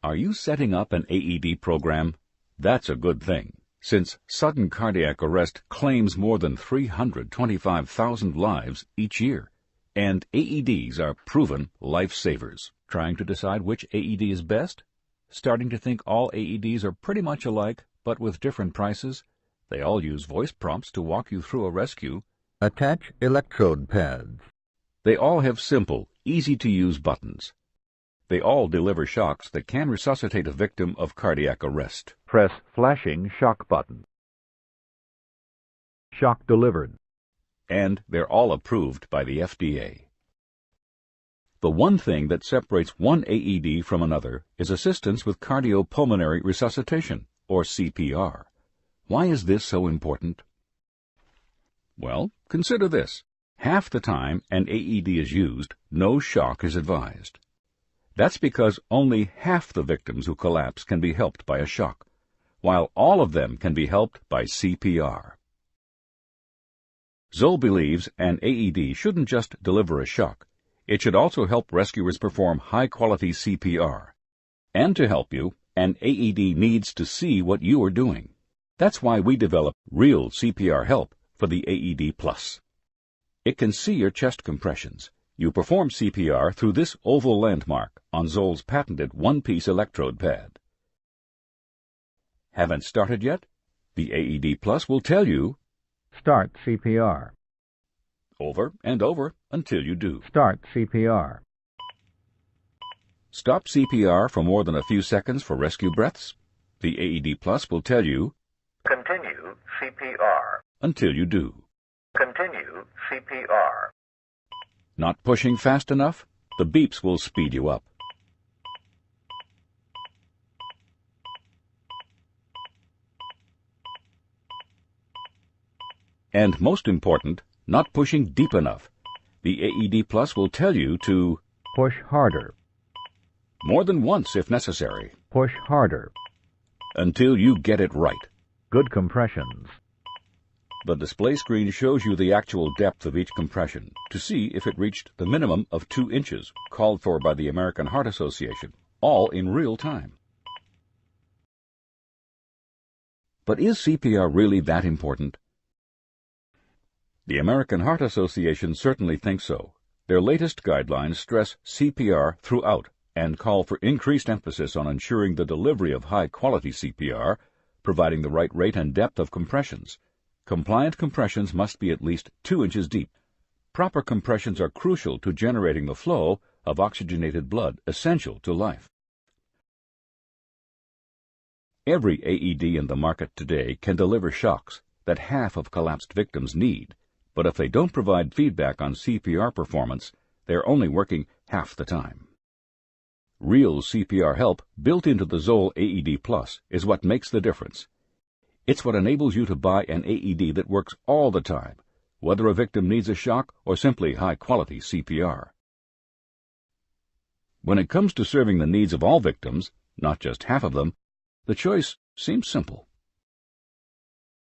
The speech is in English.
Are you setting up an AED program? That's a good thing, since sudden cardiac arrest claims more than 325,000 lives each year, and AEDs are proven lifesavers. Trying to decide which AED is best? Starting to think all AEDs are pretty much alike, but with different prices? They all use voice prompts to walk you through a rescue. Attach electrode pads. They all have simple, easy-to-use buttons. They all deliver shocks that can resuscitate a victim of cardiac arrest. Press flashing shock button. Shock delivered. And they're all approved by the FDA. The one thing that separates one AED from another is assistance with cardiopulmonary resuscitation, or CPR. Why is this so important? Well, consider this. Half the time an AED is used, no shock is advised. That's because only half the victims who collapse can be helped by a shock, while all of them can be helped by CPR. ZOLL believes an AED shouldn't just deliver a shock. It should also help rescuers perform high-quality CPR. And to help you, an AED needs to see what you are doing. That's why we developed Real CPR Help for the AED Plus. It can see your chest compressions. You perform CPR through this oval landmark on ZOLL's patented one-piece electrode pad. Haven't started yet? The AED Plus will tell you, Start CPR. Over and over until you do. Start CPR. Stop CPR for more than a few seconds for rescue breaths. The AED Plus will tell you, Continue CPR. Until you do. Continue CPR. Not pushing fast enough? The beeps will speed you up. And most important, not pushing deep enough. The AED Plus will tell you to push harder. More than once if necessary. Push harder. Until you get it right. Good compressions. The display screen shows you the actual depth of each compression to see if it reached the minimum of 2 inches called for by the American Heart Association, all in real time. But is CPR really that important? The American Heart Association certainly thinks so. Their latest guidelines stress CPR throughout and call for increased emphasis on ensuring the delivery of high-quality CPR, providing the right rate and depth of compressions. Compliant compressions must be at least 2 inches deep. Proper compressions are crucial to generating the flow of oxygenated blood essential to life. Every AED in the market today can deliver shocks that half of collapsed victims need, but if they don't provide feedback on CPR performance, they're only working half the time. Real CPR Help built into the ZOLL AED Plus is what makes the difference. It's what enables you to buy an AED that works all the time, whether a victim needs a shock or simply high-quality CPR. When it comes to serving the needs of all victims, not just half of them, the choice seems simple.